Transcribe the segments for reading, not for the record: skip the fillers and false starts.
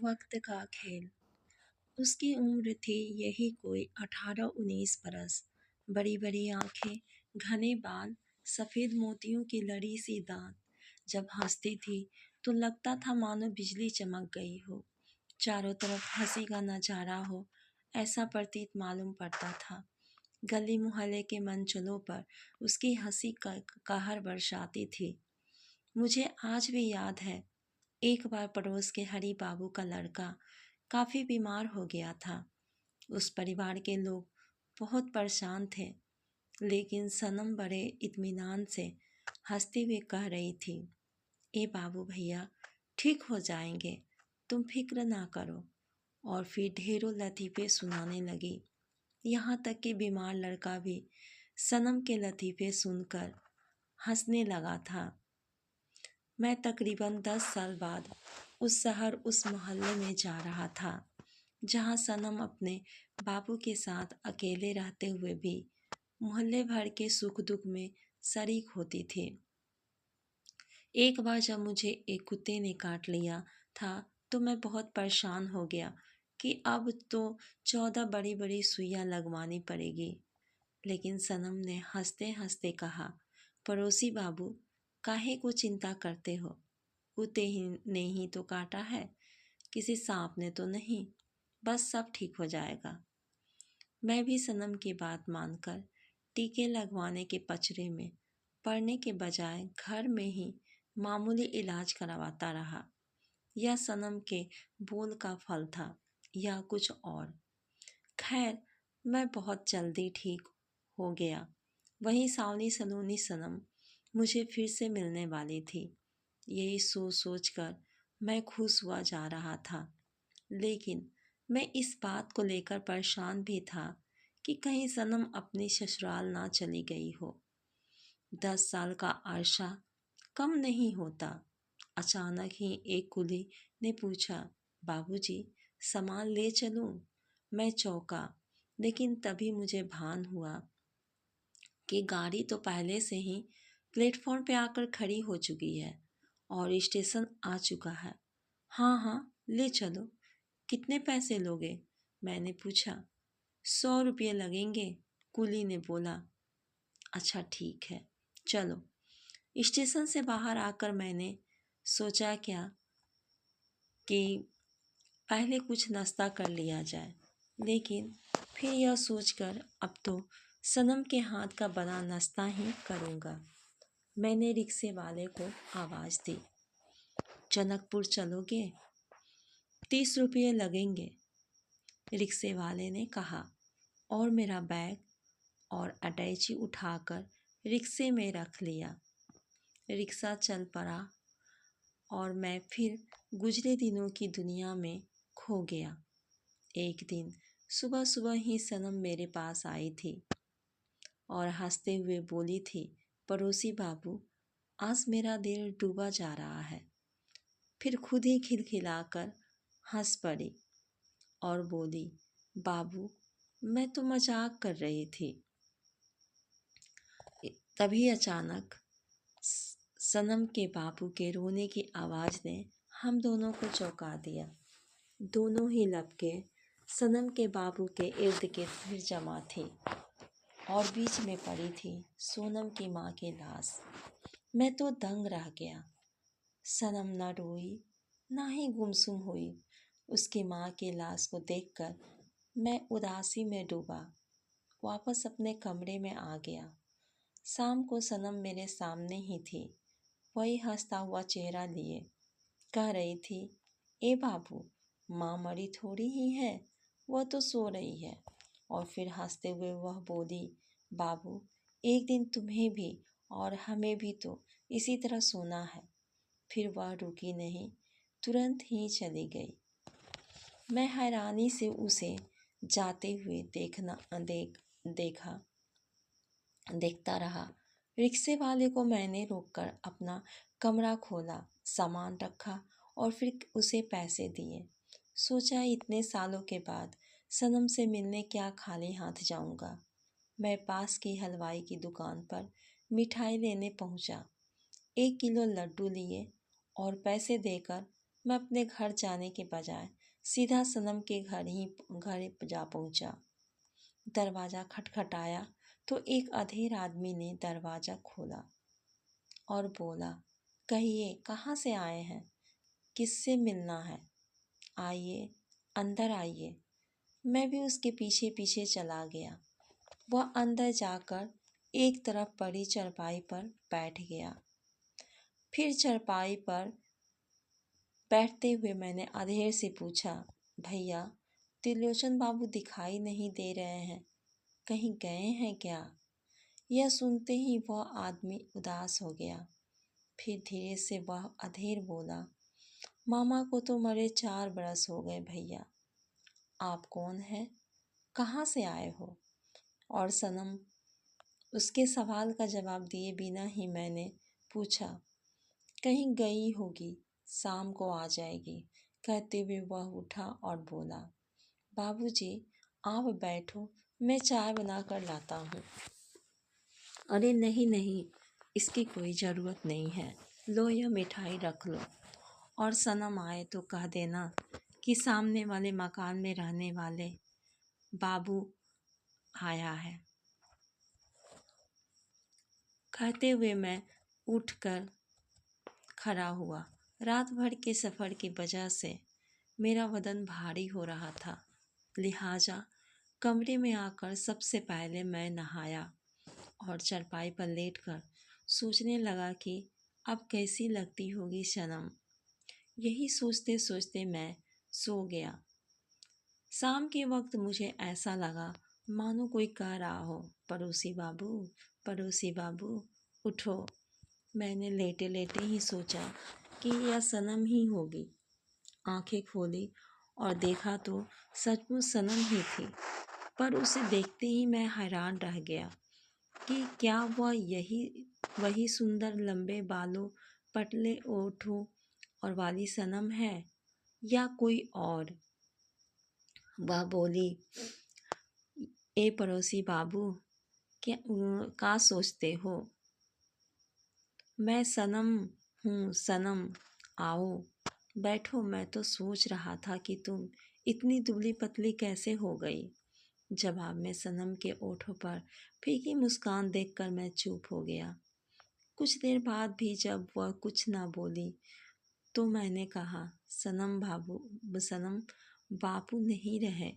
वक्त का खेल। उसकी उम्र थी यही कोई 18-19 बरस। बड़ी बड़ी आंखें, घने बाल, सफेद मोतियों की लड़ी सी दांत। जब हंसती थी तो लगता था मानो बिजली चमक गई हो, चारों तरफ हंसी का नजारा हो, ऐसा प्रतीत मालूम पड़ता था। गली मोहल्ले के मंचलों पर उसकी हंसी का कहर बरसाती थी। मुझे आज भी याद है, एक बार पड़ोस के हरी बाबू का लड़का काफी बीमार हो गया था। उस परिवार के लोग बहुत परेशान थे, लेकिन सनम बड़े इत्मीनान से हंसते हुए कह रही थी, ए बाबू भैया, ठीक हो जाएंगे, तुम फिक्र ना करो। और फिर ढेरों लतीफ़े सुनाने लगी। यहाँ तक कि बीमार लड़का भी सनम के लतीफ़े सुनकर हंसने लगा था। मैं तकरीबन 10 साल बाद उस शहर, उस मोहल्ले में जा रहा था जहाँ सनम अपने बाबू के साथ अकेले रहते हुए भी मोहल्ले भर के सुख दुख में शरीक होती थी। एक बार जब मुझे एक कुत्ते ने काट लिया था तो मैं बहुत परेशान हो गया कि अब तो 14 बड़ी बड़ी सुइयां लगवानी पड़ेगी। लेकिन सनम ने हंसते हंसते कहा, पड़ोसी बाबू, काहे को चिंता करते हो? कुत्ते ही ने ही तो काटा है, किसी सांप ने तो नहीं, बस सब ठीक हो जाएगा। मैं भी सनम की बात मानकर टीके लगवाने के पचड़े में पड़ने के बजाय घर में ही मामूली इलाज करवाता रहा। यह सनम के बोल का फल था या कुछ और। खैर, मैं बहुत जल्दी ठीक हो गया। वही सावनी सलोनी सनम मुझे फिर से मिलने वाली थी। यही सोच सोच कर मैं खुश हुआ जा रहा था, लेकिन मैं इस बात को लेकर परेशान भी था कि कहीं सनम अपनी ससुराल ना चली गई हो। 10 साल का अरसा कम नहीं होता। अचानक ही एक कुली ने पूछा, बाबूजी, सामान ले चलूं? मैं चौंका, लेकिन तभी मुझे भान हुआ कि गाड़ी तो पहले से ही प्लेटफॉर्म पे आकर खड़ी हो चुकी है और स्टेशन आ चुका है। हाँ हाँ, ले चलो। कितने पैसे लोगे? मैंने पूछा। 100 रुपये लगेंगे, कुली ने बोला। अच्छा ठीक है, चलो। स्टेशन से बाहर आकर मैंने सोचा क्या कि पहले कुछ नाश्ता कर लिया जाए, लेकिन फिर यह सोचकर अब तो सनम के हाथ का बना नाश्ता ही करूँगा। मैंने रिक्शे वाले को आवाज़ दी, जनकपुर चलोगे? 30 रुपये लगेंगे, रिक्शे वाले ने कहा और मेरा बैग और अटैची उठाकर रिक्शे में रख लिया। रिक्शा चल पड़ा और मैं फिर गुजरे दिनों की दुनिया में खो गया। एक दिन सुबह सुबह ही सनम मेरे पास आई थी और हंसते हुए बोली थी, पड़ोसी बाबू, आज मेरा दिल डूबा जा रहा है। फिर खुद ही खिलखिलाकर हंस पड़ी और बोली, बाबू, मैं तो मजाक कर रही थी। तभी अचानक सनम के बाबू के रोने की आवाज़ ने हम दोनों को चौंका दिया। दोनों ही लपके सनम के बाबू के इर्द गिर्द फिर जमा थी और बीच में पड़ी थी सोनम की माँ की लाश। मैं तो दंग रह गया। सनम न रोई, ना ही गुमसुम हुई। उसकी माँ की लाश को देखकर मैं उदासी में डूबा। वापस अपने कमरे में आ गया। शाम को सनम मेरे सामने ही थी, वही हंसता हुआ चेहरा लिए। कह रही थी, ए बाबू, माँ मरी थोड़ी ही है, वह तो सो रही है। और फिर हंसते हुए वह बोली, बाबू, एक दिन तुम्हें भी और हमें भी तो इसी तरह सोना है। फिर वह रुकी नहीं, तुरंत ही चली गई। मैं हैरानी से उसे जाते हुए देखता रहा। रिक्शे वाले को मैंने रोककर अपना कमरा खोला, सामान रखा और फिर उसे पैसे दिए। सोचा इतने सालों के बाद सनम से मिलने क्या खाली हाथ जाऊंगा। मैं पास की हलवाई की दुकान पर मिठाई लेने पहुंचा। 1 किलो लड्डू लिए और पैसे देकर मैं अपने घर जाने के बजाय सीधा सनम के घर जा पहुंचा। दरवाज़ा खटखटाया तो एक अधेड़ आदमी ने दरवाज़ा खोला और बोला, कहिए कहाँ से आए हैं, किससे मिलना है? आइए, अंदर आइए। मैं भी उसके पीछे पीछे चला गया। वह अंदर जाकर एक तरफ पड़ी चारपाई पर बैठ गया। फिर चारपाई पर बैठते हुए मैंने अधेड़ से पूछा, भैया, त्रिलोचन बाबू दिखाई नहीं दे रहे हैं, कहीं गए हैं क्या? यह सुनते ही वह आदमी उदास हो गया। फिर धीरे से वह अधेड़ बोला, मामा को तो मरे 4 बरस हो गए भैया। आप कौन हैं? कहाँ से आए हो? और सनम, उसके सवाल का जवाब दिए बिना ही मैंने पूछा, कहीं गई होगी, शाम को आ जाएगी। कहते हुए वह उठा और बोला, बाबूजी, आप बैठो, मैं चाय बना कर लाता हूँ। अरे नहीं नहीं, इसकी कोई ज़रूरत नहीं है, लो यह मिठाई रख लो। और सनम आए तो कह देना कि सामने वाले मकान में रहने वाले बाबू आया है। कहते हुए मैं उठकर खड़ा हुआ। रात भर के सफ़र की वजह से मेरा बदन भारी हो रहा था, लिहाजा कमरे में आकर सबसे पहले मैं नहाया और चारपाई पर लेटकर सोचने लगा कि अब कैसी लगती होगी सनम। यही सोचते सोचते मैं सो गया। शाम के वक्त मुझे ऐसा लगा मानो कोई कह रहा हो, पड़ोसी बाबू, पड़ोसी बाबू, उठो। मैंने लेटे लेटे ही सोचा कि यह सनम ही होगी। आंखें खोली और देखा तो सचमुच सनम ही थी। पर उसे देखते ही मैं हैरान रह गया कि क्या वह वही सुंदर लंबे बालों, पतले ओठों और वाली सनम है या कोई और। वह बोली, ए पड़ोसी बाबू, क्या सोचते हो? मैं सनम हूँ, सनम, आओ बैठो। मैं तो सोच रहा था कि तुम इतनी दुबली पतली कैसे हो गई। जवाब में सनम के ओठों पर फीकी मुस्कान देखकर मैं चुप हो गया। कुछ देर बाद भी जब वह कुछ ना बोली तो मैंने कहा, सनम बापू नहीं रहे।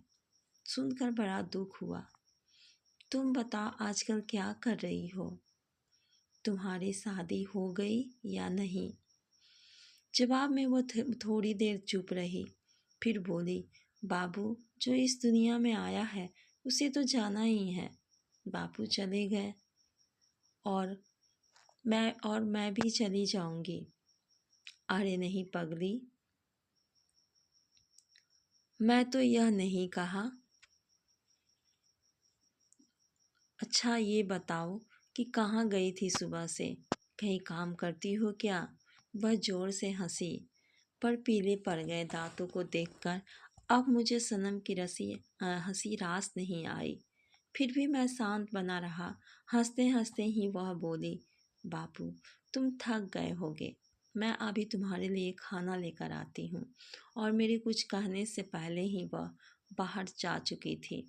सुनकर बड़ा दुख हुआ। तुम बताओ आजकल क्या कर रही हो? तुम्हारी शादी हो गई या नहीं? जवाब में वो थोड़ी देर चुप रही, फिर बोली, बाबू जो इस दुनिया में आया है उसे तो जाना ही है। बापू चले गए और मैं भी चली जाऊंगी। अरे नहीं पगली, मैं तो यह नहीं कहा। अच्छा ये बताओ कि कहाँ गई थी सुबह से, कहीं काम करती हो क्या? वह जोर से हंसी, पर पीले पड़ गए दांतों को देखकर अब मुझे सनम की हंसी रास नहीं आई। फिर भी मैं शांत बना रहा। हंसते हंसते ही वह बोली, बापू तुम थक गए होगे, मैं अभी तुम्हारे लिए खाना लेकर आती हूँ। और मेरे कुछ कहने से पहले ही वह बाहर जा चुकी थी।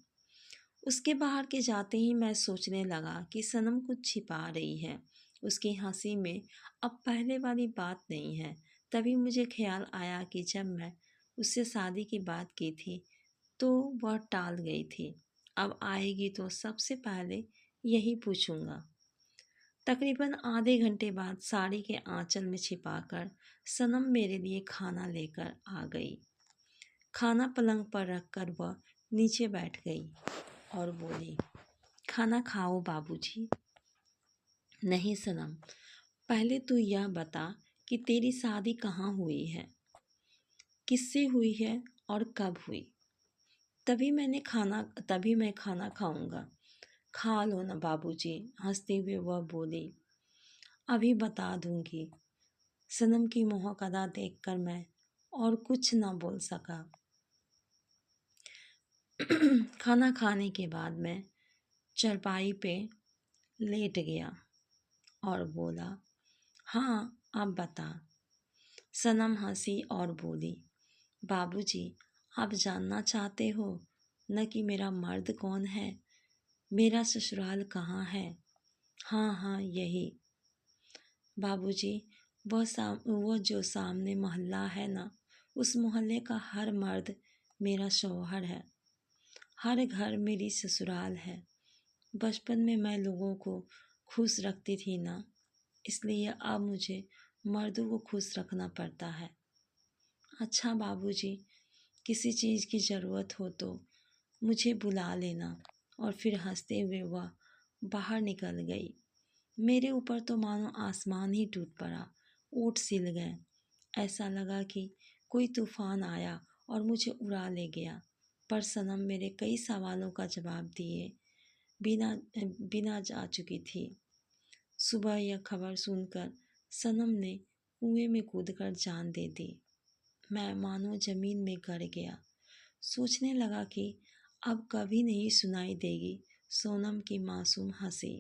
उसके बाहर के जाते ही मैं सोचने लगा कि सनम कुछ छिपा रही है। उसकी हंसी में अब पहले वाली बात नहीं है। तभी मुझे ख्याल आया कि जब मैं उससे शादी की बात की थी तो वह टाल गई थी। अब आएगी तो सबसे पहले यही पूछूंगा। तकरीबन आधे घंटे बाद साड़ी के आंचल में छिपाकर सनम मेरे लिए खाना लेकर आ गई। खाना पलंग पर रखकर वह नीचे बैठ गई और बोली, खाना खाओ बाबूजी। नहीं सनम, पहले तू यह बता कि तेरी शादी कहाँ हुई है, किससे हुई है और कब हुई? तभी मैं खाना खाऊंगा। खा लो ना बाबूजी। हंसते हुए वह बोली, अभी बता दूंगी। सनम की मोहकदा देखकर मैं और कुछ ना बोल सका। खाना खाने के बाद मैं चारपाई पे लेट गया और बोला, हाँ अब बता, सनम हंसी और बोली, बाबूजी, आप जानना चाहते हो न कि मेरा मर्द कौन है, मेरा ससुराल कहाँ है? हाँ हाँ, यही। बाबूजी, वो जो सामने मोहल्ला है ना, उस मोहल्ले का हर मर्द मेरा शौहर है। हर घर मेरी ससुराल है। बचपन में मैं लोगों को खुश रखती थी ना, इसलिए अब मुझे मर्दों को खुश रखना पड़ता है। अच्छा बाबूजी, किसी चीज़ की ज़रूरत हो तो मुझे बुला लेना। और फिर हंसते हुए वह बाहर निकल गई। मेरे ऊपर तो मानो आसमान ही टूट पड़ा, ओट सिल गए। ऐसा लगा कि कोई तूफान आया और मुझे उड़ा ले गया। पर सनम मेरे कई सवालों का जवाब दिए बिना बिना जा चुकी थी। सुबह यह खबर सुनकर सनम ने कुएं में कूदकर जान दे दी। मैं मानो जमीन में गड़ गया। सोचने लगा कि अब कभी नहीं सुनाई देगी सोनम की मासूम हंसी,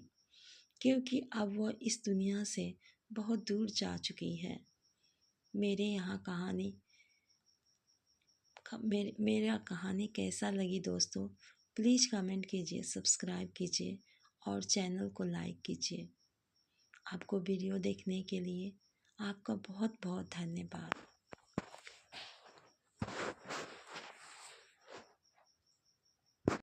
क्योंकि अब वह इस दुनिया से बहुत दूर जा चुकी है। मेरे यहाँ कहानी मेरा कहानी कैसा लगी दोस्तों? प्लीज़ कमेंट कीजिए, सब्सक्राइब कीजिए और चैनल को लाइक कीजिए। आपको वीडियो देखने के लिए आपका बहुत बहुत धन्यवाद।